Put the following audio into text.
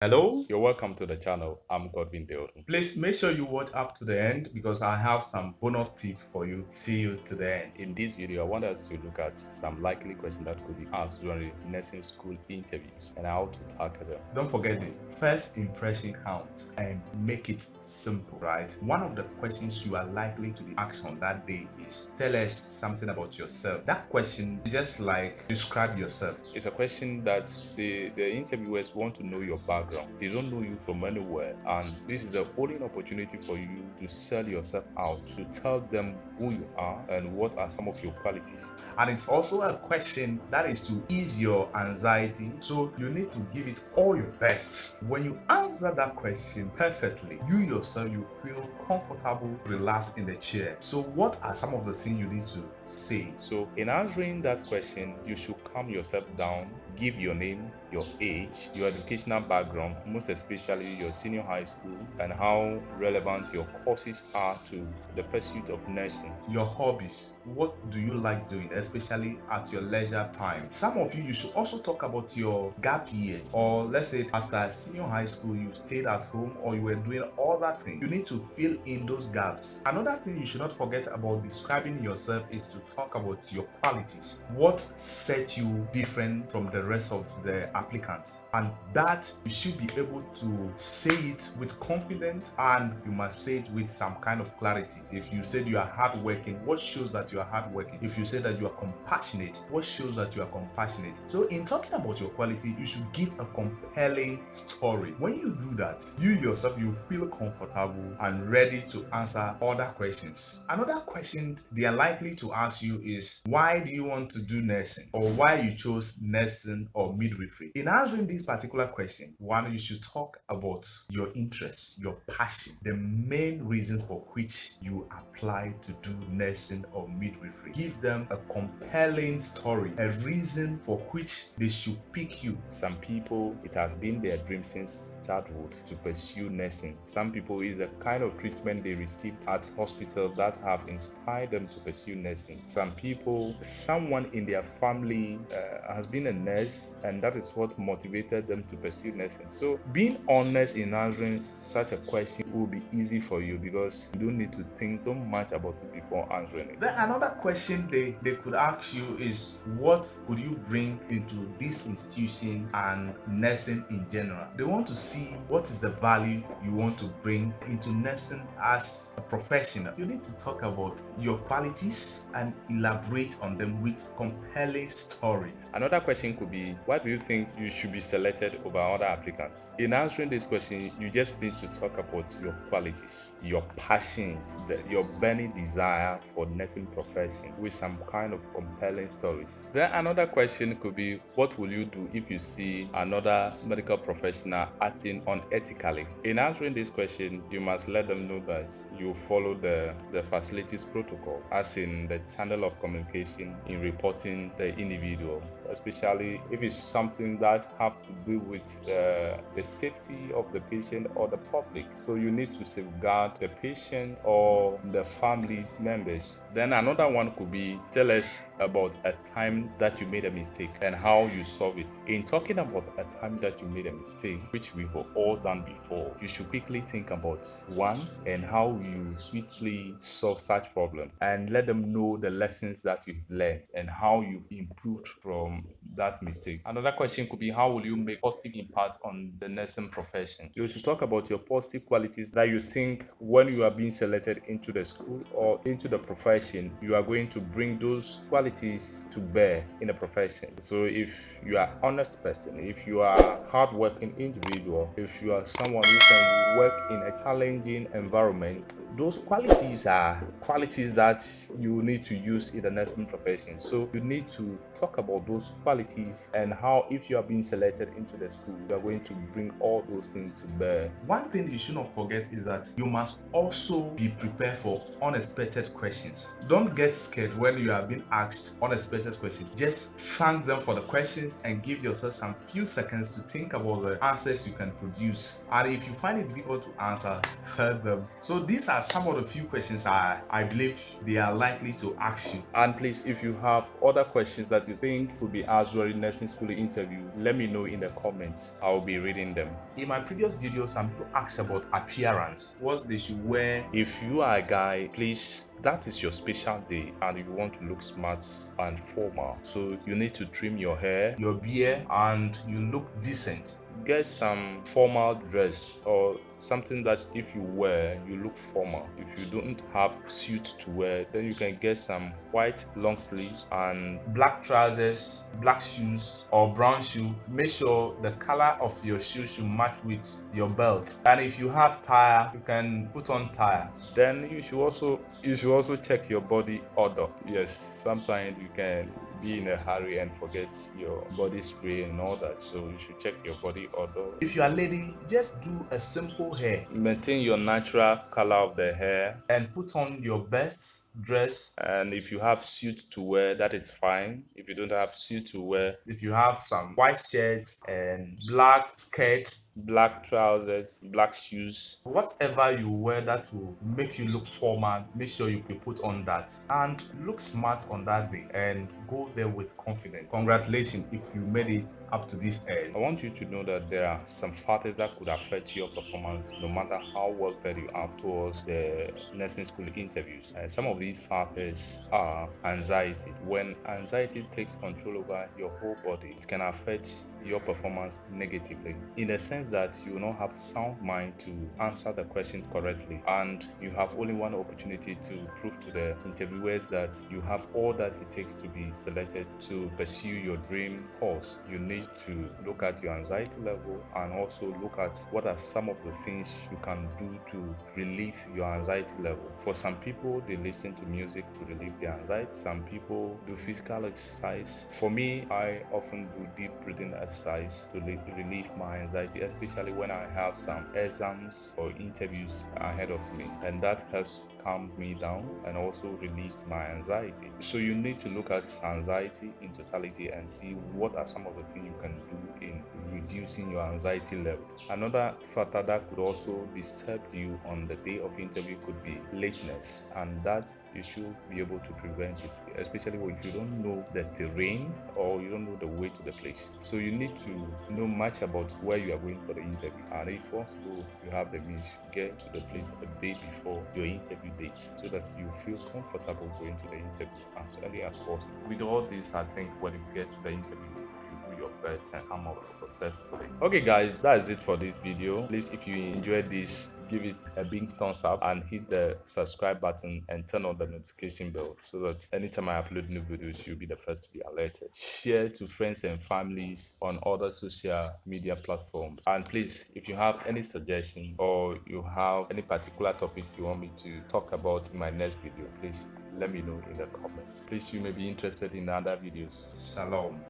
Hello, you're welcome to the channel. I'm Godwin Deodun. Please make sure you watch up to the end because I have some bonus tips for you. See you to the end. In this video, I want us to look at some likely questions that could be asked during nursing school interviews and how to tackle them. Don't forget this. First impression counts and make it simple, right? One of the questions you are likely to be asked on that day is tell us something about yourself. That question is just like describe yourself. It's a question that the interviewers want to know your background. They don't know you from anywhere, and this is a only opportunity for you to sell yourself out, to tell them who you are and what are some of your qualities. And it's also a question that is to ease your anxiety. So you need to give it all your best. When you answer that question perfectly, you yourself, you feel comfortable, relaxed in the chair. So what are some of the things you need to say? So in answering that question, you should calm yourself down, give your name, your age, your educational background, most especially your senior high school, and how relevant your courses are to the pursuit of nursing. Your hobbies. What do you like doing, especially at your leisure time? Some of you should also talk about your gap years, or let's say after senior high school, you stayed at home or you were doing other things. You need to fill in those gaps. Another thing you should not forget about describing yourself is to talk about your qualities. What sets you different from the rest of the applicants? And that you should be able to say it with confidence, and you must say it with some kind of clarity. If you said you are hardworking, what shows that you are hardworking? If you say that you are compassionate, what shows that you are compassionate? So in talking about your quality, you should give a compelling story. When you do that, you yourself, you feel comfortable and ready to answer other questions. Another question they are likely to ask you is, why do you want to do nursing, or why you chose nursing or midwifery? In answering this particular question, one, you should talk about your interest, your passion, the main reason for which you apply to do nursing or midwifery. Give them a compelling story, a reason for which they should pick you. Some people, it has been their dream since childhood to pursue nursing. Some people, it's a kind of treatment they received at hospital that have inspired them to pursue nursing. Some people, someone in their family has been a nurse, and that is what motivated them to pursue nursing. So being honest in answering such a question will be easy for you because you don't need to think so much about it before answering it. Then another question they could ask you is, what would you bring into this institution and nursing in general? They want to see what is the value you want to bring into nursing as a professional. You need to talk about your qualities and elaborate on them with compelling stories. Another question could be, why do you think you should be selected over other applicants? In answering this question, you just need to talk about your qualities, your passion, your burning desire for nursing profession with some kind of compelling stories. Then another question could be, what will you do if you see another medical professional acting unethically? In answering this question, you must let them know that you follow the facilities protocol, as in the channel of communication in reporting the individual, especially if it's something that have to do with the safety of the patient or the public. So you need to safeguard the patient or the family members. Then another one could be, tell us about a time that you made a mistake and how you solve it. In talking about a time that you made a mistake, which we've all done before, you should quickly think about one and how you swiftly solve such problem, and let them know the lessons that you've learned and how you've improved from that mistake. Another question could be, how will you make positive impact on the nursing profession? You should talk about your positive qualities that you think when you are being selected into the school or into the profession, you are going to bring those qualities to bear in the profession. So if you are honest person, if you are hardworking individual, if you are someone who can work in a challenging environment, those qualities are qualities that you need to use in the nursing profession. So you need to talk about those qualities and how, if you are being selected into the school, you are going to bring all those things to bear. One thing you should not forget is that you must also be prepared for unexpected questions. Don't get scared when you are being asked unexpected questions. Just thank them for the questions and give yourself some few seconds to think about the answers you can produce. And if you find it difficult to answer, tell them. So these are some of the few questions I believe they are likely to ask you. And please, if you have other questions that you think could be asked passed during nursing school interview, let me know in the comments. I'll be reading them. In my previous video, some people asked about appearance, what they should wear. If you are a guy, please, that is your special day and you want to look smart and formal, so you need to trim your hair, Your beard, and you look decent. get some formal dress or something that if you wear you look formal. If you don't have suit to wear, then you can get some white long sleeves and Black trousers, black shoes, or brown shoe. Make sure the color of your shoe should match with your belt. And if you have tire, you can put on tire. then you should also check your body odor. Yes, sometimes you can be in a hurry and forget your body spray and all that, so you should check your body odor. If you are lady, just do a simple hair Maintain your natural color of the hair, and put on your best dress. and if you have suit to wear, that is fine. If you don't have suit to wear, If you have some white shirts and black skirts, black trousers, black shoes, whatever you wear that will make you look formal, make sure you put on that and look smart on that day and go there with confidence. Congratulations if you made it up to this end. I want you to know that there are some factors that could affect your performance no matter how well prepared you are towards the nursing school interviews. And some of these factors are anxiety. When anxiety takes control over your whole body, it can affect your performance negatively, in the sense that you will not have sound mind to answer the questions correctly, and you have only one opportunity to prove to the interviewers that you have all that it takes to be selected to pursue your dream course. You need to look at your anxiety level and also look at what are some of the things you can do to relieve your anxiety level. For some people, they listen to music to relieve their anxiety. Some people do physical exercise. For me, I often do deep breathing exercise to relieve my anxiety, especially when I have some exams or interviews ahead of me, and that helps calm me down and also relieves my anxiety. So you need to look at anxiety in totality and see what are some of the things you can do in reducing your anxiety level. Another factor that could also disturb you on the day of interview could be lateness, and that you should be able to prevent it, especially if you don't know the terrain or you don't know the way to the place. So you need to know much about where you are going for the interview, and if possible you have the means, get to the place a day before your interview date so that you feel comfortable going to the interview as early as possible. With all this, I think when you get to the interview, you do your best and come out successfully. Okay guys, that is it for this video. Please, if you enjoyed this, give it a big thumbs up and hit the subscribe button and turn on the notification bell so that anytime I upload new videos, you'll be the first to be alerted. Share to friends and families on other social media platforms. And please, if you have any suggestion or you have any particular topic you want me to talk about in my next video, please let me know in the comments. Please, you may be interested in other videos. Shalom.